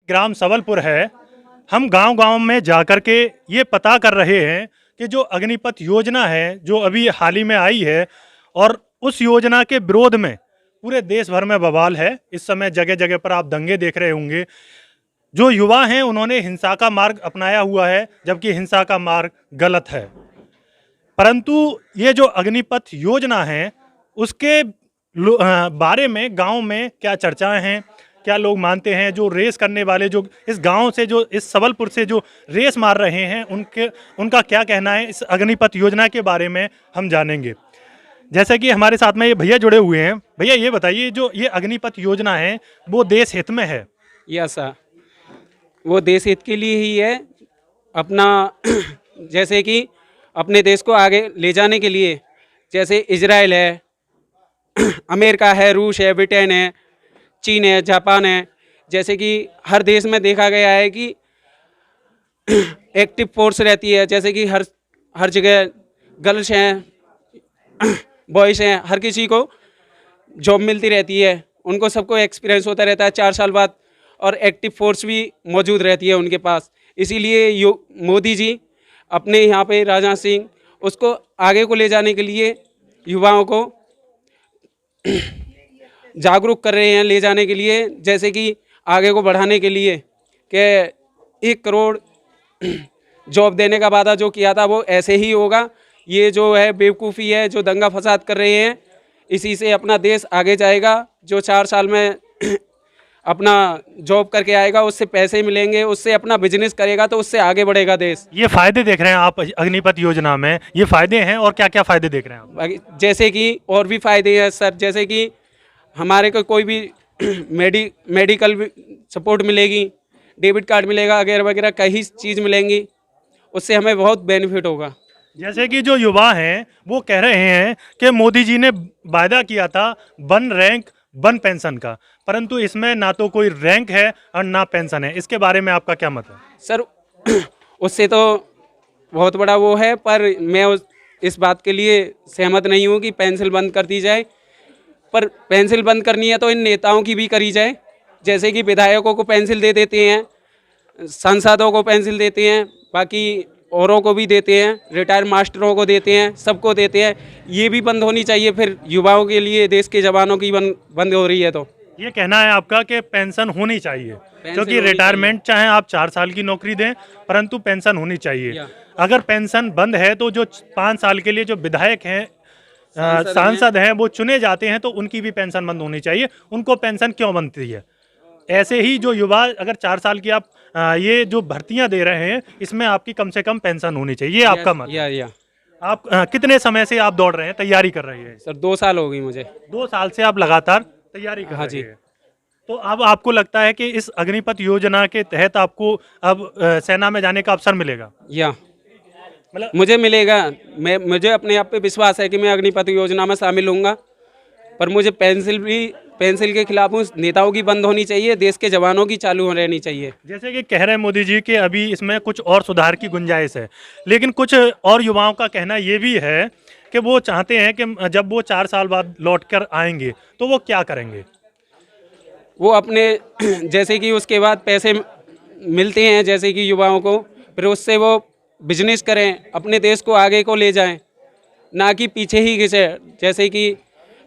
ग्राम सबलपुर है। हम गांव-गांव में जाकर के ये पता कर रहे हैं कि जो अग्निपथ योजना है, जो अभी हाल ही में आई है और उस योजना के विरोध में पूरे देश भर में बवाल है। इस समय जगह-जगह पर आप दंगे देख रहे होंगे। जो युवा हैं उन्होंने हिंसा का मार्ग अपनाया हुआ है, जबकि हिंसा का मार्ग गलत है। परंतु ये जो अग्निपथ योजना है, उसके बारे में गांव में क्या चर्चाएं हैं, क्या लोग मानते हैं, जो रेस करने वाले जो इस गांव से जो इस सबलपुर से जो रेस मार रहे हैं उनका क्या कहना है इस अग्निपथ योजना के बारे में हम जानेंगे। जैसे कि हमारे साथ में ये भैया जुड़े हुए हैं। भैया ये बताइए, जो ये अग्निपथ योजना है वो देश हित में है? यस सर, वो देश हित के लिए ही है। अपना जैसे कि अपने देश को आगे ले जाने के लिए, जैसे इजराइल है, अमेरिका है, रूस है, ब्रिटेन है, चीन है, जापान है, जैसे कि हर देश में देखा गया है कि एक्टिव फोर्स रहती है। जैसे कि हर जगह गर्ल्स हैं, बॉयज़ हैं, हर किसी को जॉब मिलती रहती है। उनको सबको एक्सपीरियंस होता रहता है 4 साल बाद, और एक्टिव फोर्स भी मौजूद रहती है उनके पास। इसीलिए मोदी जी अपने यहाँ पे राजनाथ सिंह उसको आगे को ले जाने के लिए युवाओं को जागरूक कर रहे हैं, ले जाने के लिए, जैसे कि आगे को बढ़ाने के लिए कि 1 करोड़ जॉब देने का वादा जो किया था वो ऐसे ही होगा। ये जो है बेवकूफ़ी है, जो दंगा फसाद कर रहे हैं, इसी से अपना देश आगे जाएगा। जो 4 साल में अपना जॉब करके आएगा, उससे पैसे मिलेंगे, उससे अपना बिजनेस करेगा, तो उससे आगे बढ़ेगा देश। ये फायदे देख रहे हैं आप अग्निपथ योजना में, ये फायदे हैं और क्या क्या फायदे देख रहे हैं आप? जैसे कि और भी फायदे हैं सर, जैसे कि हमारे को कोई भी मेडिकल सपोर्ट मिलेगी, डेबिट कार्ड मिलेगा, वगैरह वगैरह कई चीज़ मिलेंगी, उससे हमें बहुत बेनिफिट होगा। जैसे कि जो युवा हैं वो कह रहे हैं कि मोदी जी ने वायदा किया था 1 रैंक 1 पेंशन का, परंतु इसमें ना तो कोई रैंक है और ना पेंशन है। इसके बारे में आपका क्या मत है? सर उससे तो बहुत बड़ा वो है, पर मैं इस बात के लिए सहमत नहीं हूँ कि पेंसिल बंद कर दी जाए। पर पेंसिल बंद करनी है तो इन नेताओं की भी करी जाए। जैसे कि विधायकों को पेंसिल दे देते हैं, सांसदों को पेंसिल देते हैं, बाकी औरों को भी देते हैं, रिटायर मास्टरों को देते हैं, सबको देते हैं। ये भी बंद होनी चाहिए। फिर युवाओं के लिए, देश के जवानों की बंद हो रही है। तो ये कहना है आपका कि पेंशन होनी चाहिए, क्योंकि रिटायरमेंट चाहे आप 4 साल की नौकरी दें, परंतु पेंशन होनी चाहिए। अगर पेंशन बंद है तो जो 5 साल के लिए जो विधायक हैं, सांसद हैं, वो चुने जाते हैं, तो उनकी भी पेंशन बंद होनी चाहिए। उनको पेंशन क्यों बनती है? ऐसे ही जो युवा, अगर 4 साल की आप ये जो भर्तियां दे रहे हैं, इसमें आपकी कम से कम पेंशन होनी चाहिए। ये आपका मत है? आप कितने समय से आप दौड़ रहे हैं, तैयारी कर रहे हैं? सर 2 साल हो गई मुझे। 2 साल से आप लगातार तैयारी कर रहे हैं। तो अब आपको लगता है कि इस अग्निपथ योजना के तहत आपको अब सेना में जाने का अवसर मिलेगा? मतलब मुझे मिलेगा। मुझे अपने आप पे विश्वास है कि मैं अग्निपथ योजना में शामिल होऊंगा। पर मुझे पेंसिल के खिलाफ हूँ। नेताओं की बंद होनी चाहिए, देश के जवानों की चालू रहनी चाहिए। जैसे कि कह रहे हैं मोदी जी कि अभी इसमें कुछ और सुधार की गुंजाइश है, लेकिन कुछ और युवाओं का कहना ये भी है कि वो चाहते हैं कि जब वो 4 साल बाद लौट कर आएंगे तो वो क्या करेंगे? वो अपने जैसे कि उसके बाद पैसे मिलते हैं, जैसे कि युवाओं को, फिर उससे वो बिजनेस करें, अपने देश को आगे को ले जाएं, ना कि पीछे ही घिसे। जैसे कि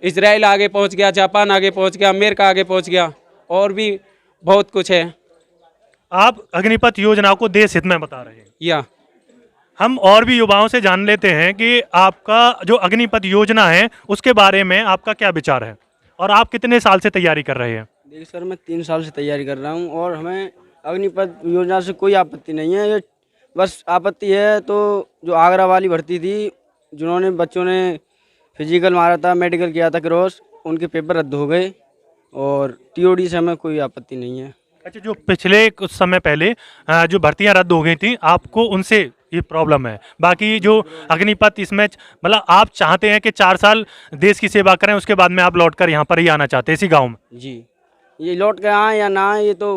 इजराइल आगे पहुंच गया, जापान आगे पहुंच गया, अमेरिका आगे पहुंच गया, और भी बहुत कुछ है। आप अग्निपथ योजना को देश हित में बता रहे हैं? या हम और भी युवाओं से जान लेते हैं कि आपका जो अग्निपथ योजना है उसके बारे में आपका क्या विचार है और आप कितने साल से तैयारी कर रहे हैं? देखिए सर, मैं 3 साल से तैयारी कर रहा हूँ और हमें अग्निपथ योजना से कोई आपत्ति नहीं है। ये बस आपत्ति है तो जो आगरा वाली भर्ती थी, जिन्होंने बच्चों ने फिजिकल मारा था, मेडिकल किया था क्रॉस, उनके पेपर रद्द हो गए, और टीओडी से हमें कोई आपत्ति नहीं है। अच्छा, जो पिछले कुछ समय पहले जो भर्तियां रद्द हो गई थी, आपको उनसे ये प्रॉब्लम है? बाकी जो अग्निपथ, इसमें मतलब आप चाहते हैं कि 4 साल देश की सेवा करें, उसके बाद में आप लौटकर यहाँ पर ही आना चाहते हैं इसी गाँव में? जी, ये लौट के आए या ना आए ये तो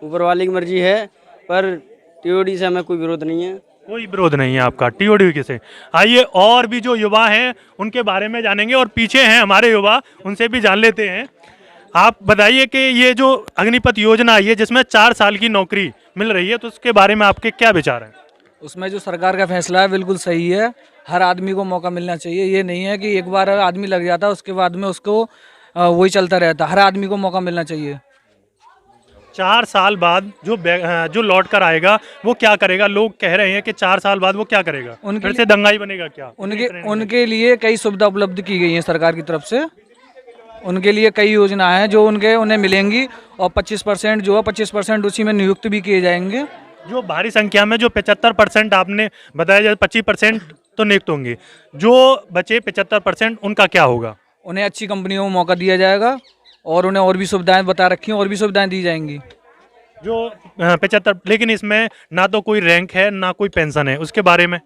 ऊपर वाले की मर्जी है, पर टीओडी से हमें कोई विरोध नहीं है। कोई विरोध नहीं है आपका टीओडी के से? आइए और भी जो युवा हैं उनके बारे में जानेंगे, और पीछे हैं हमारे युवा, उनसे भी जान लेते हैं। आप बताइए कि ये जो अग्निपथ योजना आई है जिसमें 4 साल की नौकरी मिल रही है, तो उसके बारे में आपके क्या विचार हैं? उसमें जो सरकार का फैसला है बिल्कुल सही है। हर आदमी को मौका मिलना चाहिए। ये नहीं है कि एक बार आदमी लग जाता है उसके बाद में उसको वही चलता रहता। हर आदमी को मौका मिलना चाहिए। 4 साल बाद जो लौट कर आएगा वो क्या करेगा? लोग कह रहे हैं कि 4 साल बाद वो क्या करेगा? फिर से दंगाई बनेगा क्या? उनके लिए कई सुविधा उपलब्ध की गई है सरकार की तरफ से। उनके लिए कई योजना है जो उन्हें मिलेंगी और 25% जो है 25% उसी में नियुक्त भी किए जाएंगे। जो भारी संख्या में जो 75% आपने बताया जाए, 25% तो नियुक्त होंगे, जो बचे 75% उनका क्या होगा? उन्हें अच्छी कंपनियों में मौका दिया जाएगा और उन्हें और भी सुविधाएं बता रखी हैं, और भी सुविधाएं दी जाएंगी। जो 75, लेकिन इसमें ना तो कोई रैंक है ना कोई पेंशन है, उसके बारे में?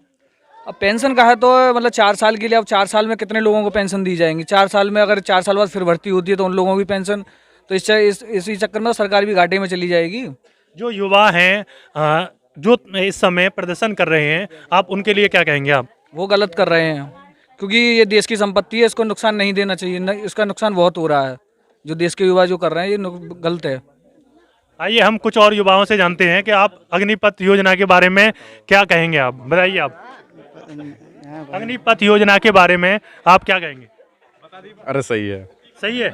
अब पेंशन का है तो मतलब 4 साल के लिए, अब 4 साल में कितने लोगों को पेंशन दी जाएंगी? 4 साल में अगर 4 साल बाद फिर भर्ती होती है तो उन लोगों की पेंशन, तो इसी चक्कर में सरकार भी घाटे में चली जाएगी। जो युवा हैं जो इस समय प्रदर्शन कर रहे हैं, आप उनके लिए क्या कहेंगे आप? वो गलत कर रहे हैं, क्योंकि ये देश की संपत्ति है, इसको नुकसान नहीं देना चाहिए। इसका नुकसान बहुत हो रहा है। जो देश के युवा जो कर रहे हैं ये गलत है। आइए हम कुछ और युवाओं से जानते हैं कि आप अग्निपथ योजना के बारे में क्या कहेंगे। आप बताइए, आप अग्निपथ योजना के बारे में आप क्या कहेंगे? अरे सही है। सही है,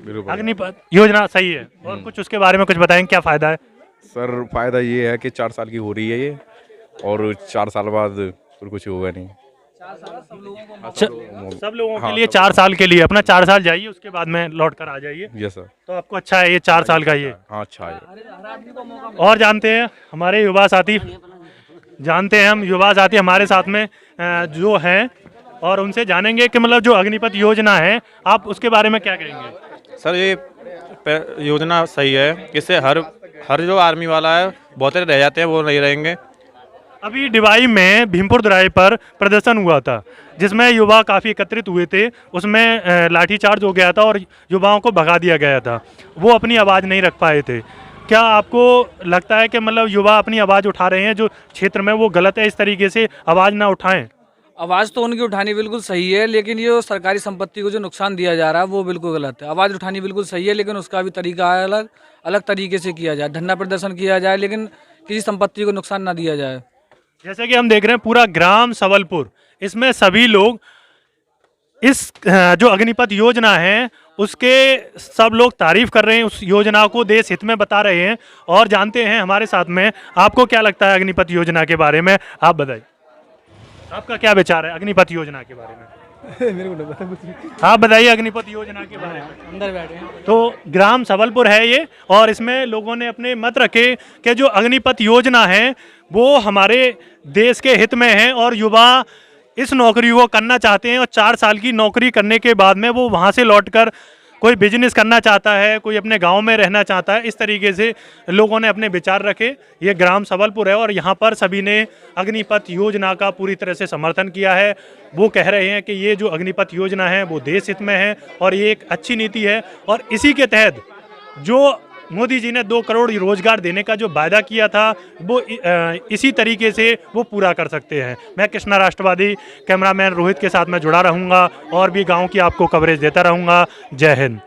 बिल्कुल। अग्निपथ योजना सही है। और कुछ उसके बारे में कुछ बताएंगे, क्या फायदा है? सर फायदा ये है कि 4 साल की हो रही है ये, और 4 साल बाद फिर कुछ होगा नहीं। सब लोगों के लिए 4 साल के लिए, अपना 4 साल जाइए उसके बाद में लौट कर आ जाइए। Yes sir. तो आपको अच्छा है ये 4 साल का ये? हाँ अच्छा है। और जानते हैं हमारे युवा साथी, हम युवा साथी हमारे साथ में जो हैं, और उनसे जानेंगे कि मतलब जो अग्निपथ योजना है आप उसके बारे में क्या कहेंगे? सर ये योजना सही है। इससे हर जो आर्मी वाला है बहुत रह जाते हैं, वो नहीं रहेंगे। अभी डिवाई में भीमपुर दराई पर प्रदर्शन हुआ था जिसमें युवा काफ़ी एकत्रित हुए थे। उसमें लाठीचार्ज हो गया था और युवाओं को भगा दिया गया था। वो अपनी आवाज़ नहीं रख पाए थे। क्या आपको लगता है कि मतलब युवा अपनी आवाज़ उठा रहे हैं जो क्षेत्र में, वो गलत है इस तरीके से आवाज़ ना उठाएं? आवाज़ तो उनकी उठानी बिल्कुल सही है, लेकिन ये सरकारी संपत्ति को जो नुकसान दिया जा रहा है वो बिल्कुल गलत है। आवाज़ उठानी बिल्कुल सही है, लेकिन उसका भी तरीका है अलग तरीके से किया जाए। धरना प्रदर्शन किया जाए, लेकिन किसी संपत्ति को नुकसान ना दिया जाए। जैसे कि हम देख रहे हैं पूरा ग्राम सबलपुर, इसमें सभी लोग इस जो अग्निपथ योजना है उसके सब लोग तारीफ कर रहे हैं, उस योजना को देश हित में बता रहे हैं। और जानते हैं हमारे साथ में, आपको क्या लगता है अग्निपथ योजना के बारे में? आप बताइए, आपका क्या विचार है अग्निपथ योजना के बारे में? मेरे को नहीं पता। आप बताइए अग्निपथ योजना के बारे में। अंदर बैठे हैं तो ग्राम सबलपुर है ये, और इसमें लोगों ने अपने मत रखे कि जो अग्निपथ योजना है वो हमारे देश के हित में है, और युवा इस नौकरी को करना चाहते हैं। और 4 साल की नौकरी करने के बाद में वो वहाँ से लौटकर कोई बिजनेस करना चाहता है, कोई अपने गांव में रहना चाहता है। इस तरीके से लोगों ने अपने विचार रखे। ये ग्राम सबलपुर है और यहाँ पर सभी ने अग्निपथ योजना का पूरी तरह से समर्थन किया है। वो कह रहे हैं कि ये जो अग्निपथ योजना है वो देश हित में है और ये एक अच्छी नीति है, और इसी के तहत जो मोदी जी ने 2 करोड़ रोजगार देने का जो वायदा किया था वो इसी तरीके से वो पूरा कर सकते हैं। मैं कृष्णा राष्ट्रवादी कैमरामैन रोहित के साथ में जुड़ा रहूँगा और भी गाँव की आपको कवरेज देता रहूँगा। जय हिंद।